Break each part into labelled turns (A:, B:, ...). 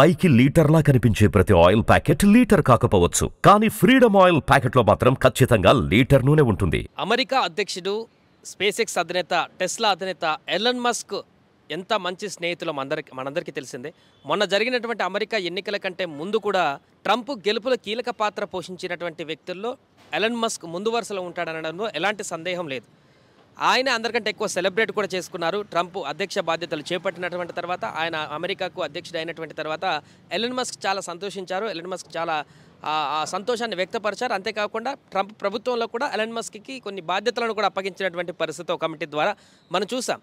A: పైకి లీటర్లా కనిపించే ప్రతి ఆయిల్ ప్యాకెట్ లీటర్ కాకపోవచ్చు, కానీ ఫ్రీడమ్ ఆయిల్ ప్యాకెట్లో మాత్రం ఖచ్చితంగా లీటర్ నూనె ఉంటుంది.
B: అమెరికా అధ్యక్షుడు, స్పేస్ ఎక్స్ అధినేత, టెస్లా అధినేత ఎలన్ మస్క్ ఎంత మంచి స్నేహితులు మనందరికీ తెలిసిందే. మొన్న జరిగినటువంటి అమెరికా ఎన్నికల కంటే ముందు కూడా ట్రంప్ గెలుపులో కీలక పాత్ర పోషించినటువంటి వ్యక్తుల్లో ఎలన్ మస్క్ ముందు వరుసలో ఉంటాడనడంలో ఎలాంటి సందేహం లేదు. ఆయన అందరికంటే ఎక్కువ సెలబ్రేట్ కూడా చేసుకున్నారు. ట్రంప్ అధ్యక్ష బాధ్యతలు చేపట్టినటువంటి తర్వాత, ఆయన అమెరికాకు అధ్యక్షుడు అయినటువంటి తర్వాత ఎలన్ మస్క్ చాలా సంతోషించారు. ఎలన్ మస్క్ చాలా ఆ సంతోషాన్ని వ్యక్తపరిచారు. అంతేకాకుండా ట్రంప్ ప్రభుత్వంలో కూడా ఎలన్ మస్క్కి కొన్ని బాధ్యతలను కూడా అప్పగించినటువంటి పరిస్థితి ఒక కమిటీ ద్వారా మనం చూసాం.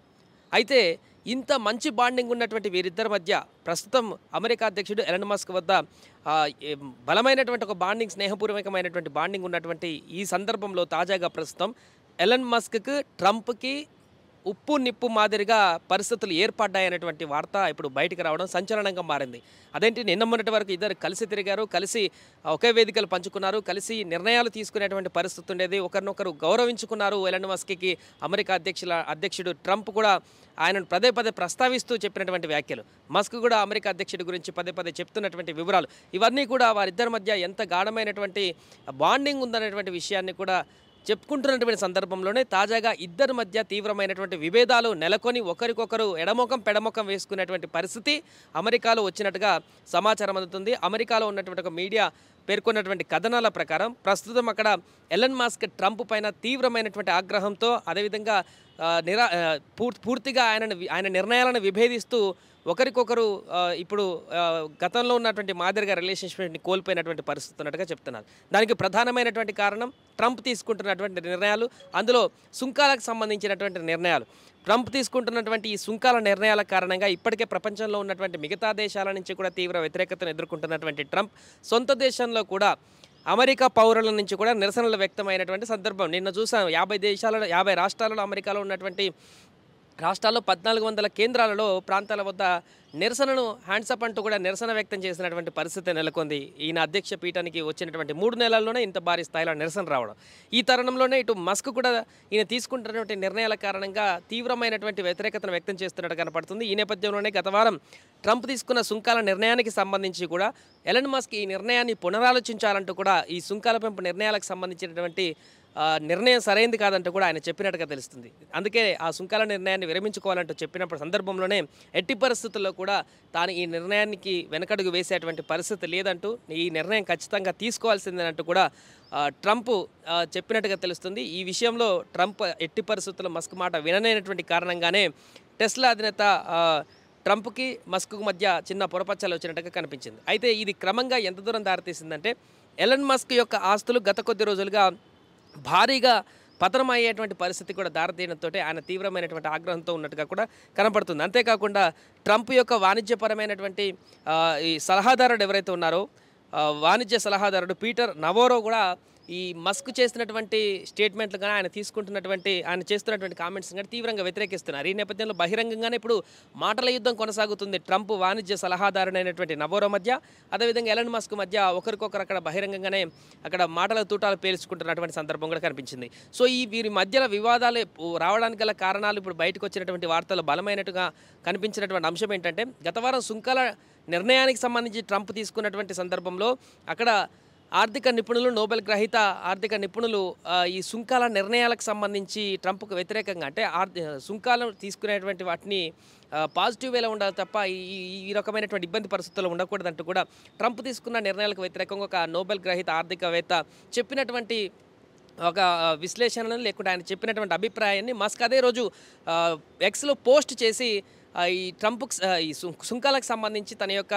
B: అయితే ఇంత మంచి బాండింగ్ ఉన్నటువంటి వీరిద్దరి మధ్య ప్రస్తుతం అమెరికా అధ్యక్షుడు ఎలన్ మస్క్ వద్ద బలమైనటువంటి ఒక బాండింగ్, స్నేహపూర్వకమైనటువంటి బాండింగ్ ఉన్నటువంటి ఈ సందర్భంలో తాజాగా ప్రస్తుతం ఎలన్ మస్క్కి ట్రంప్కి ఉప్పు నిప్పు మాదిరిగా పరిస్థితులు ఏర్పడ్డాయనేటువంటి వార్త ఇప్పుడు బయటికి రావడం సంచలనంగా మారింది. అదేంటి, నిన్న మొన్నటి వరకు ఇద్దరు కలిసి తిరిగారు, కలిసి ఒకే వేదికలు పంచుకున్నారు, కలిసి నిర్ణయాలు తీసుకునేటువంటి పరిస్థితి ఉండేది, ఒకరినొకరు గౌరవించుకున్నారు. ఎలన్ మస్క్కి అమెరికా అధ్యక్షుడు ట్రంప్ కూడా ఆయనను పదే పదే ప్రస్తావిస్తూ చెప్పినటువంటి వ్యాఖ్యలు, మస్క్ కూడా అమెరికా అధ్యక్షుడి గురించి పదే పదే చెప్తున్నటువంటి వివరాలు, ఇవన్నీ కూడా వారిద్దరి మధ్య ఎంత గాఢమైనటువంటి బాండింగ్ ఉందనేటువంటి విషయాన్ని కూడా చెప్పుకుంటున్నటువంటి సందర్భంలోనే తాజాగా ఇద్దరి మధ్య తీవ్రమైనటువంటి విభేదాలు నెలకొని ఒకరికొకరు ఎడమొఖం పెడమొఖం వేసుకునేటువంటి పరిస్థితి అమెరికాలో వచ్చినట్టుగా సమాచారం అందుతుంది. అమెరికాలో ఉన్నటువంటి ఒక మీడియా పేర్కొన్నటువంటి కథనాల ప్రకారం ప్రస్తుతం అక్కడ ఎలన్ మస్క్ ట్రంప్ పైన తీవ్రమైనటువంటి ఆగ్రహంతో, అదేవిధంగా పూర్తిగా ఆయన నిర్ణయాలను విభేదిస్తూ ఒకరికొకరు ఇప్పుడు గతంలో ఉన్నటువంటి మాదిరిగా రిలేషన్షిప్ని కోల్పోయినటువంటి పరిస్థితి ఉన్నట్టుగా చెప్తున్నారు. దానికి ప్రధానమైనటువంటి కారణం ట్రంప్ తీసుకుంటున్నటువంటి నిర్ణయాలు, అందులో సుంకాలకు సంబంధించినటువంటి నిర్ణయాలు. ట్రంప్ తీసుకుంటున్నటువంటి ఈ సుంకాల నిర్ణయాల కారణంగా ఇప్పటికే ప్రపంచంలో ఉన్నటువంటి మిగతా దేశాల నుంచి కూడా తీవ్ర వ్యతిరేకతను ఎదుర్కొంటున్నటువంటి ట్రంప్ సొంత దేశంలో కూడా అమెరికా పౌరుల నుంచి కూడా నిరసనలు వ్యక్తమైనటువంటి సందర్భం నిన్న చూసాం. 50 రాష్ట్రాలలో, అమెరికాలో ఉన్నటువంటి రాష్ట్రాల్లో 1400 కేంద్రాలలో, ప్రాంతాల వద్ద నిరసనను హ్యాండ్సప్ అంటూ కూడా నిరసన వ్యక్తం చేసినటువంటి పరిస్థితి నెలకొంది. ఈయన అధ్యక్ష పీఠానికి వచ్చినటువంటి 3 నెలల్లోనే ఇంత భారీ స్థాయిలో నిరసన రావడం, ఈ తరుణంలోనే ఇటు మస్క్ కూడా ఈయన తీసుకుంటున్నటువంటి నిర్ణయాల కారణంగా తీవ్రమైనటువంటి వ్యతిరేకతను వ్యక్తం చేస్తున్నట్టు కనపడుతుంది. ఈ నేపథ్యంలోనే గత వారం ట్రంప్ తీసుకున్న సుంకాల నిర్ణయానికి సంబంధించి కూడా ఎలన్ మస్క్ ఈ నిర్ణయాన్ని పునరాలోచించాలంటూ కూడా, ఈ సుంకాల పెంపు నిర్ణయాలకు సంబంధించినటువంటి నిర్ణయం సరైంది కాదంటూ కూడా ఆయన చెప్పినట్టుగా తెలుస్తుంది. అందుకే ఆ సుంకాల నిర్ణయాన్ని విరమించుకోవాలంటూ చెప్పినప్పుడు సందర్భంలోనే ఎట్టి పరిస్థితుల్లో కూడా తాను ఈ నిర్ణయానికి వెనకడుగు వేసేటువంటి పరిస్థితి లేదంటూ, ఈ నిర్ణయం ఖచ్చితంగా తీసుకోవాల్సిందేనంటూ కూడా ట్రంప్ చెప్పినట్టుగా తెలుస్తుంది. ఈ విషయంలో ట్రంప్ ఎట్టి పరిస్థితుల్లో మస్క్ మాట వినలేనటువంటి కారణంగానే టెస్లా అధినేత ట్రంప్కి మస్క్కు మధ్య చిన్న పొరపచ్చాలు వచ్చినట్టుగా కనిపించింది. అయితే ఇది క్రమంగా ఎంత దూరం దారితీసిందంటే, ఎలన్ మస్క్ యొక్క ఆస్తులు గత కొద్ది రోజులుగా భారీగా పతనం అయ్యేటువంటి పరిస్థితి కూడా దారితీయడంతో ఆయన తీవ్రమైనటువంటి ఆగ్రహంతో ఉన్నట్టుగా కూడా కనపడుతుంది. అంతేకాకుండా ట్రంప్ యొక్క వాణిజ్యపరమైనటువంటి ఈ సలహాదారుడు ఎవరైతే ఉన్నారో, వాణిజ్య సలహాదారుడు పీటర్ నవోరో కూడా ఈ మస్క్ చేస్తున్నటువంటి స్టేట్మెంట్లు కానీ, ఆయన చేస్తున్నటువంటి కామెంట్స్ కానీ తీవ్రంగా వ్యతిరేకిస్తున్నారు. ఈ నేపథ్యంలో బహిరంగంగానే ఇప్పుడు మాటల యుద్ధం కొనసాగుతుంది ట్రంప్ వాణిజ్య సలహాదారుడైనటువంటి నవోరో మధ్య, అదేవిధంగా ఎలన్ మస్క్ మధ్య ఒకరికొకరు అక్కడ బహిరంగంగానే అక్కడ మాటల తూటాలు పేల్చుకుంటున్నటువంటి సందర్భం కూడా కనిపించింది. సో వీరి మధ్యలో వివాదాలు రావడానికి గల కారణాలు ఇప్పుడు బయటకు వచ్చినటువంటి వార్తలు బలమైనట్టుగా కనిపించినటువంటి అంశం ఏంటంటే, గత వారం సుంకాల నిర్ణయానికి సంబంధించి ట్రంప్ తీసుకున్నటువంటి సందర్భంలో అక్కడ ఆర్థిక నిపుణులు, నోబెల్ గ్రహీత ఆర్థిక నిపుణులు ఈ సుంకాల నిర్ణయాలకు సంబంధించి ట్రంప్కు వ్యతిరేకంగా, అంటే సుంకాలు తీసుకునేటువంటి వాటిని పాజిటివ్ వేలో ఉండాలి తప్ప ఈ రకమైనటువంటి ఇబ్బంది పరిస్థితుల్లో ఉండకూడదంటూ కూడా ట్రంప్ తీసుకున్న నిర్ణయాలకు వ్యతిరేకంగా ఒక నోబెల్ గ్రహీత ఆర్థికవేత్త చెప్పినటువంటి ఒక విశ్లేషణను, లేకుంటే ఆయన చెప్పినటువంటి అభిప్రాయాన్ని మస్క్ అదే రోజు ఎక్స్లో పోస్ట్ చేసి ఈ ట్రంప్ ఈ సుంకాలకు సంబంధించి తన యొక్క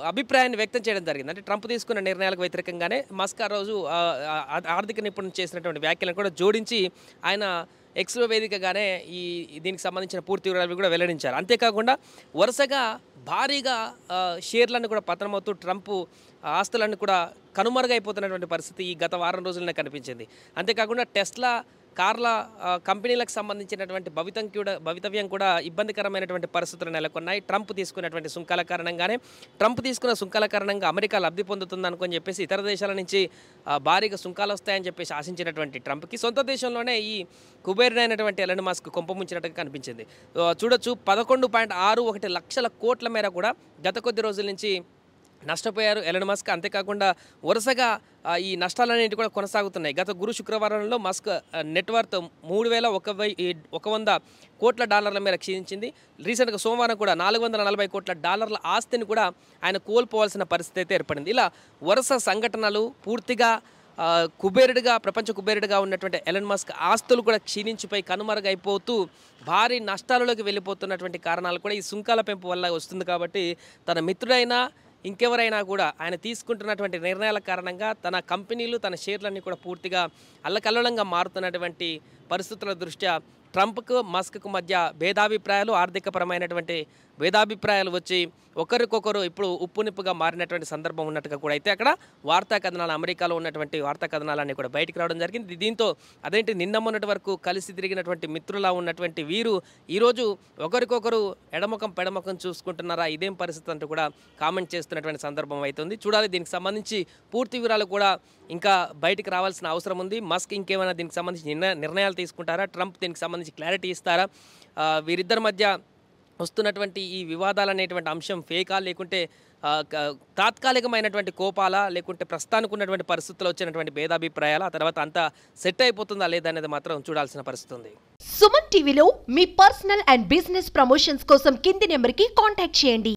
B: అభిప్రాయాన్ని వ్యక్తం చేయడం జరిగింది. అంటే ట్రంప్ తీసుకున్న నిర్ణయాలకు వ్యతిరేకంగానే మస్క్ ఆ రోజు ఆర్థిక నిపుణులు చేసినటువంటి వ్యాఖ్యలను కూడా జోడించి ఆయన ఎక్స్లో వేదికగానే దీనికి సంబంధించిన పూర్తి వివరాలు కూడా వెల్లడించారు. అంతేకాకుండా వరుసగా భారీగా షేర్లను కూడా పతనమవుతూ ట్రంప్ ఆస్తులన్నీ కూడా కనుమరుగైపోతున్నటువంటి పరిస్థితి ఈ గత వారం రోజులనే కనిపించింది. అంతేకాకుండా టెస్లా కార్ల కంపెనీలకు సంబంధించినటువంటి భవితవ్యం కూడా ఇబ్బందికరమైనటువంటి పరిస్థితులు నెలకొన్నాయి. ట్రంప్ తీసుకున్నటువంటి సుంకాల కారణంగానే ట్రంప్ తీసుకున్న సుంకాల కారణంగా అమెరికా లబ్ధి పొందుతుంది అనుకొని చెప్పేసి ఇతర దేశాల నుంచి భారీగా సుంకాలు వస్తాయని చెప్పేసి ఆశించినటువంటి ట్రంప్కి సొంత దేశంలోనే ఈ కుబేరుడైనటువంటి ఎలన్ మస్క్ కొంపముంచినట్టుగా కనిపించింది. చూడొచ్చు 11.61 లక్షల కోట్ల మేర కూడా గత కొద్ది రోజుల నుంచి నష్టపోయారు ఎలన్ మస్క్. అంతేకాకుండా వరుసగా ఈ నష్టాలన్నింటి కూడా కొనసాగుతున్నాయి. గత శుక్రవారంలో మస్క్ నెట్వర్త్ 3,100 కోట్ల డాలర్ల మేర క్షీణించింది. రీసెంట్గా సోమవారం కూడా 440 కోట్ల డాలర్ల ఆస్తిని కూడా ఆయన కోల్పోవాల్సిన పరిస్థితి అయితే ఏర్పడింది. ఇలా వరుస సంఘటనలు పూర్తిగా ప్రపంచ కుబేరుడిగా ఉన్నటువంటి ఎలన్ మస్క్ ఆస్తులు కూడా క్షీణించిపోయి కనుమరుగైపోతూ భారీ నష్టాలలోకి వెళ్ళిపోతున్నటువంటి కారణాలు కూడా ఈ సుంకాల పెంపు వల్ల వస్తుంది. కాబట్టి తన మిత్రుడైనా ఇంకెవరైనా కూడా ఆయన తీసుకుంటున్నటువంటి నిర్ణయాల కారణంగా తన కంపెనీలు తన షేర్లన్నీ కూడా పూర్తిగా అల్లకల్లోలంగా మారుతున్నటువంటి పరిస్థితుల దృష్ట్యా ట్రంప్కు మస్క్కు మధ్య భేదాభిప్రాయాలు ఆర్థికపరమైనటువంటి భేదాభిప్రాయాలు వచ్చి ఒకరికొకరు ఇప్పుడు ఉప్పునిప్పుగా మారినటువంటి సందర్భం ఉన్నట్టుగా కూడా అయితే అక్కడ వార్తా కథనాలు అమెరికాలో ఉన్నటువంటి వార్తా కథనాలన్నీ కూడా బయటికి రావడం జరిగింది. దీంతో అదేంటి నిన్న మొన్నటి వరకు కలిసి తిరిగినటువంటి మిత్రులా ఉన్నటువంటి వీరు ఈరోజు ఒకరికొకరు ఎడముఖం పెడముఖం చూసుకుంటున్నారా, ఇదేం పరిస్థితి అంటూ కూడా కామెంట్ చేస్తున్నటువంటి సందర్భం అవుతుంది. చూడాలి, దీనికి సంబంధించి పూర్తి వివరాలు కూడా ఇంకా బయటికి రావాల్సిన అవసరం ఉంది. మస్క్ ఇంకేమైనా దీనికి సంబంధించి నిర్ణయాలు తీసుకుంటారా, ట్రంప్ దీనికి సంబంధించి క్లారిటీ ఇస్తారా, వీరిద్దరి మధ్య వస్తున్నటువంటి ఈ వివాదాలు అనేటువంటి అంశం ఫేకా లేకుంటే తాత్కాలికమైనటువంటి కోపాలా లేకుంటే ప్రస్తుతానికి ఉన్నటువంటి పరిస్థితుల్లో వచ్చినటువంటి భేదాభిప్రాయాలు ఆ తర్వాత అంతా సెట్ అయిపోతుందా లేదా అనేది మాత్రం చూడాల్సిన పరిస్థితి ఉంది.
C: సుమన్ టీవీలో మీ పర్సనల్ అండ్ బిజినెస్ ప్రమోషన్స్ కోసం కింది నెంబర్కి కాంటాక్ట్ చేయండి.